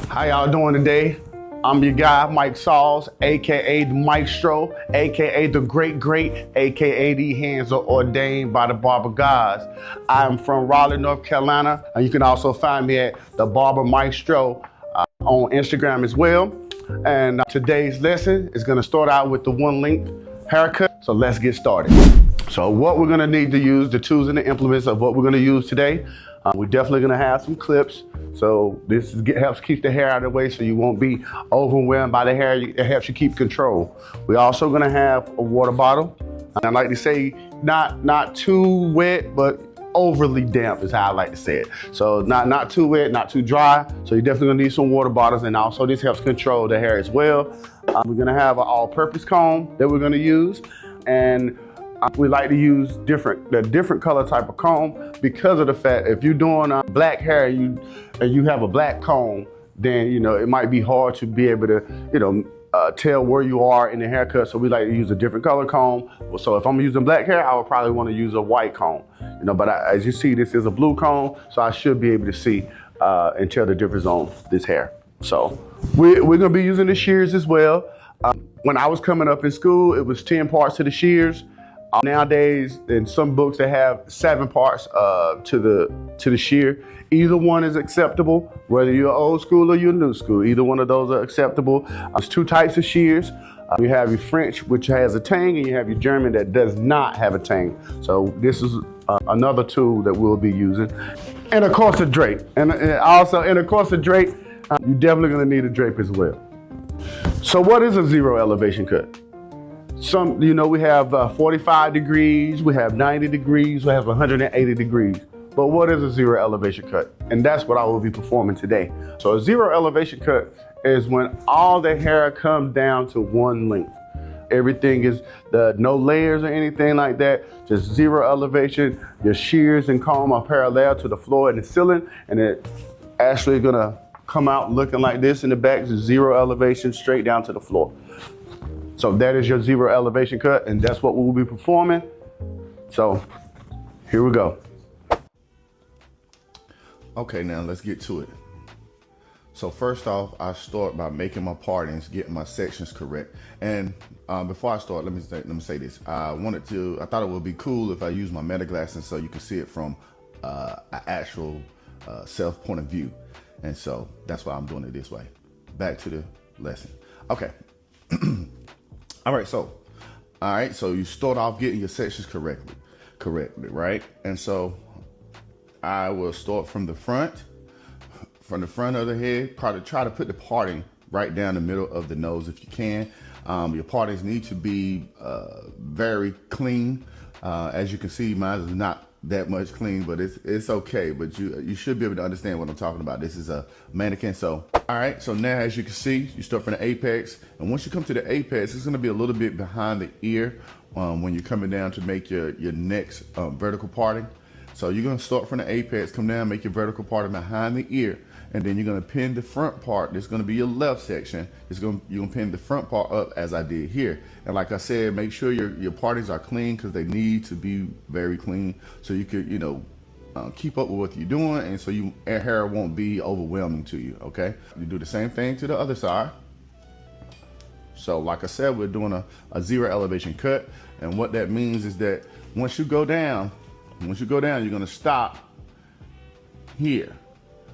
How y'all doing today? I'm your guy, Mike Sauls, aka the Mikestro, aka the Great, aka the hands are ordained by the barber gods. I'm from Raleigh, North Carolina, and you can also find me at the Barber Mikestro on Instagram as well. And today's lesson is going to start out with the one length haircut. So let's get started. So what we're going to need to use, the tools and the implements of what we're going to use today. We're definitely going to have some clips. So this helps keep the hair out of the way so you won't be overwhelmed by the hair. It helps you keep control. We're also going to have a water bottle. I like to say not too wet, but overly damp is how I like to say it. So not too wet, not too dry. So you're definitely going to need some water bottles, and also this helps control the hair as well. We're going to have an all-purpose comb that we're going to use, and we like to use the different color type of comb because of the fact if you're doing black hair and you have a black comb, then it might be hard to be able to tell where you are in the haircut. So we like to use a different color comb. So if I'm using black hair, I would probably want to use a white comb. But as you see, this is a blue comb, so I should be able to see and tell the difference on this hair. So we're gonna be using the shears as well. When I was coming up in school, it was 10 parts to the shears. Nowadays, in some books, they have 7 parts to the shear. Either one is acceptable, whether you're old school or you're new school. Either one of those are acceptable. There's 2 types of shears. You have your French, which has a tang, and you have your German that does not have a tang. So this is another tool that we'll be using. And of course, a drape. And also, in a course of drape, you're definitely gonna need a drape as well. So what is a zero elevation cut? We have 45 degrees, we have 90 degrees, we have 180 degrees. But what is a zero elevation cut? And that's what I will be performing today. So a zero elevation cut is when all the hair comes down to one length. Everything is no layers or anything like that, just zero elevation. Your shears and comb are parallel to the floor and the ceiling, and it actually gonna come out looking like this in the back, just zero elevation straight down to the floor. So that is your zero elevation cut, and that's what we will be performing. So here we go. Okay, now let's get to it. So first off, I start by making my partings, getting my sections correct. And before I start, let me say this. I thought it would be cool if I use my meta glasses so you can see it from an actual self point of view. And so that's why I'm doing it this way. Back to the lesson. Okay. All right, so you start off getting your sections correctly, right? And so I will start from the front of the head. Probably try to put the parting right down the middle of the nose if you can. Your partings need to be very clean. As you can see, mine is not that much clean, but it's okay. But you should be able to understand what I'm talking about. This is a mannequin. So all right, so now as you can see, you start from the apex, and once you come to the apex, it's going to be a little bit behind the ear when you're coming down to make your next vertical parting. So you're going to start from the apex, come down, make your vertical parting behind the ear, and then you're going to pin the front part. This is going to be your left section. You're going to pin the front part up as I did here. And like I said, make sure your partings are clean, because they need to be very clean so you could, keep up with what you're doing, and so your hair won't be overwhelming to you, okay? You do the same thing to the other side. So like I said, we're doing a zero elevation cut, and what that means is that once you go down, you're gonna stop here.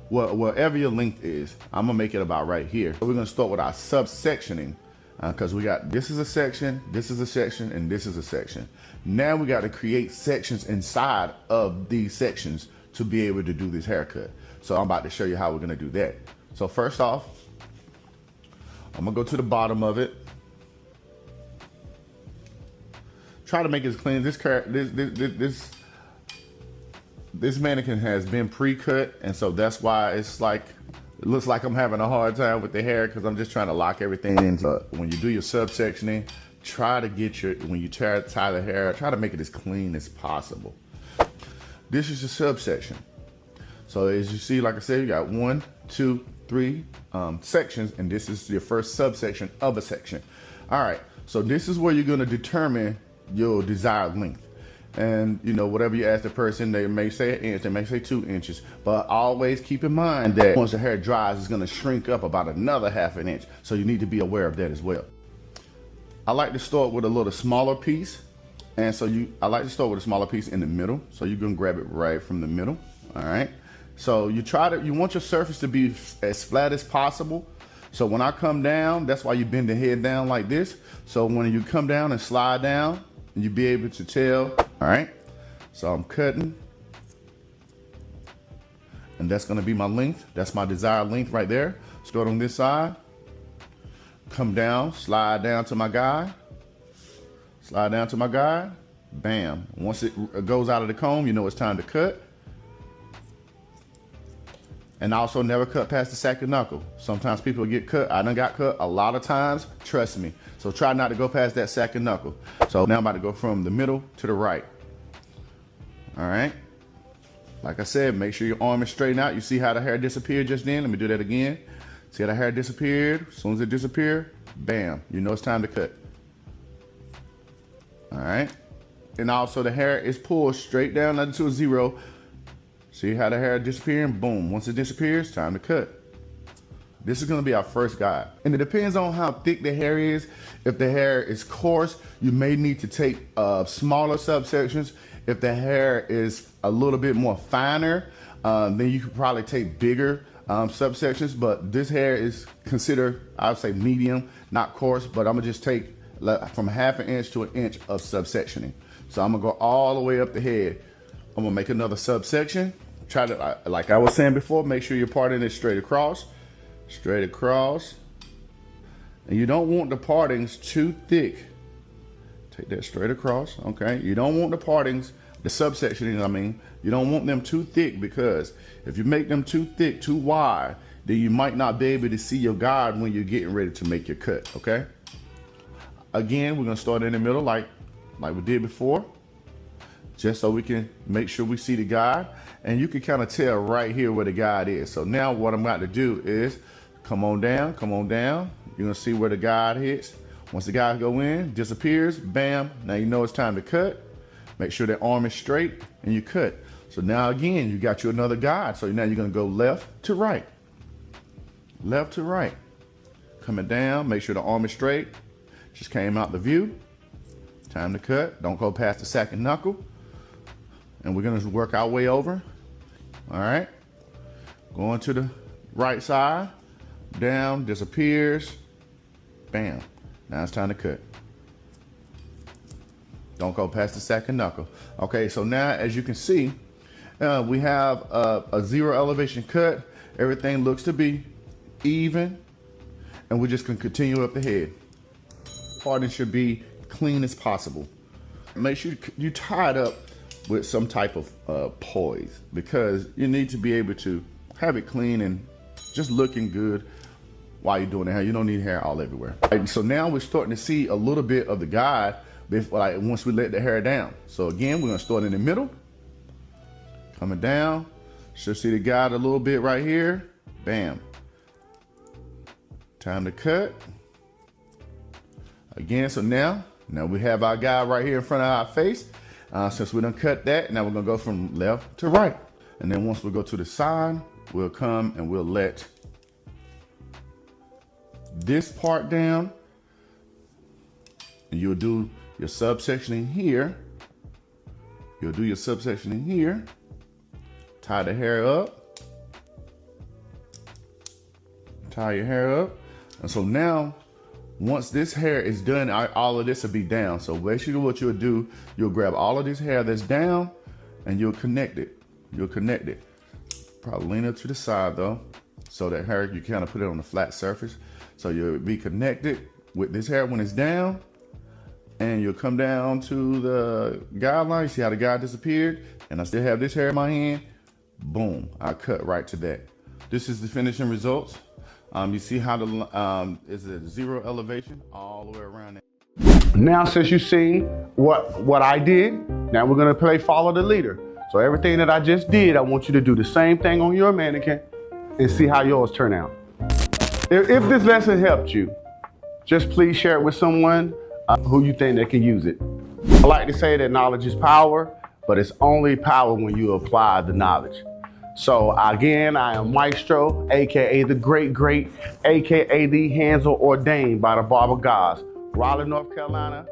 Wherever your length is, I'm gonna make it about right here. So we're gonna start with our subsectioning, because we got, this is a section, this is a section, and this is a section. Now we got to create sections inside of these sections to be able to do this haircut. So I'm about to show you how we're gonna do that. So first off, I'm gonna go to the bottom of it. Try to make it as clean. This mannequin has been pre-cut, and so that's why it looks like I'm having a hard time with the hair, because I'm just trying to lock everything in. When you do your subsectioning, try to get when you tie the hair, try to make it as clean as possible. This is your subsection. So as you see, like I said, you got 1, 2, 3 sections, and this is your first subsection of a section. All right, so this is where you're gonna determine your desired length. And you know, whatever you ask the person, they may say 1 inch, they may say 2 inches, but always keep in mind that once the hair dries, it's gonna shrink up about another 1/2 inch. So you need to be aware of that as well. I like to start with a little smaller piece. And so I like to start with a smaller piece in the middle. So you can grab it right from the middle, all right? So you want your surface to be as flat as possible. So when I come down, that's why you bend the head down like this. So when you come down and slide down, you'll be able to tell, all right? So I'm cutting, and that's gonna be my length. That's my desired length right there. Start on this side, come down, slide down to my guide, slide down to my guide, bam. Once it goes out of the comb, you know it's time to cut. And also never cut past the second knuckle. Sometimes people get cut. I done got cut a lot of times, trust me. So try not to go past that second knuckle. So now I'm about to go from the middle to the right. All right. Like I said, make sure your arm is straightened out. You see how the hair disappeared just then? Let me do that again. See how the hair disappeared? As soon as it disappeared, bam, you know it's time to cut. All right. And also the hair is pulled straight down to a 0. See how the hair disappearing? Boom. Once it disappears, time to cut. This is gonna be our first guide. And it depends on how thick the hair is. If the hair is coarse, you may need to take smaller subsections. If the hair is a little bit more finer, then you could probably take bigger subsections. But this hair is considered, I would say medium, not coarse, but I'm gonna just take from 1/2 inch to 1 inch of subsectioning. So I'm gonna go all the way up the head. I'm gonna make another subsection. Try to, like I was saying before, make sure you're parting it straight across. Straight across. And you don't want the partings too thick. Take that straight across, okay? You don't want the partings, the subsectioning, I mean, you don't want them too thick, because if you make them too thick, too wide, then you might not be able to see your guide when you're getting ready to make your cut, okay? Again, we're gonna start in the middle like we did before, just so we can make sure we see the guide. And you can kind of tell right here where the guide is. So now what I'm about to do is come on down, come on down. You're gonna see where the guide hits. Once the guide go in, disappears, bam. Now you know it's time to cut. Make sure that arm is straight and you cut. So now again, you got you another guide. So now you're gonna go left to right. Left to right. Coming down, make sure the arm is straight. Just came out the view. Time to cut. Don't go past the second knuckle. And we're gonna work our way over. All right. Going to the right side. Down, disappears. Bam. Now it's time to cut. Don't go past the second knuckle. Okay, so now as you can see, we have a 0 elevation cut. Everything looks to be even. And we're just gonna continue up the head. Parting should be clean as possible. Make sure you tie it up with some type of poise, because you need to be able to have it clean and just looking good while you're doing the hair. You don't need hair all everywhere. Right, so now we're starting to see a little bit of the guide before, like, once we let the hair down. So again, we're gonna start in the middle, coming down. Should see the guide a little bit right here. Bam. Time to cut. Again, so now we have our guide right here in front of our face. Since we done cut that, now we're gonna go from left to right. And then once we go to the side, we'll come and we'll let this part down. And you'll do your subsectioning here. You'll do your subsectioning here. Tie the hair up. Tie your hair up. And so now, once this hair is done, all of this will be down. So basically what you'll do, you'll grab all of this hair that's down and you'll connect it. You'll connect it. Probably lean it to the side though, so that hair, you kind of put it on a flat surface. So you'll be connected with this hair when it's down, and you'll come down to the guideline. See how the guide disappeared? And I still have this hair in my hand. Boom, I cut right to that. This is the finishing results. You see how the is a 0 elevation all the way around it. Now, since you've seen what I did, now we're gonna play follow the leader. So everything that I just did, I want you to do the same thing on your mannequin and see how yours turn out. If this lesson helped you, just please share it with someone who you think that can use it. I like to say that knowledge is power, but it's only power when you apply the knowledge. So again, I am Mikestro, aka the Great Great, aka the hands are ordained by the Barber Gods, Raleigh, North Carolina.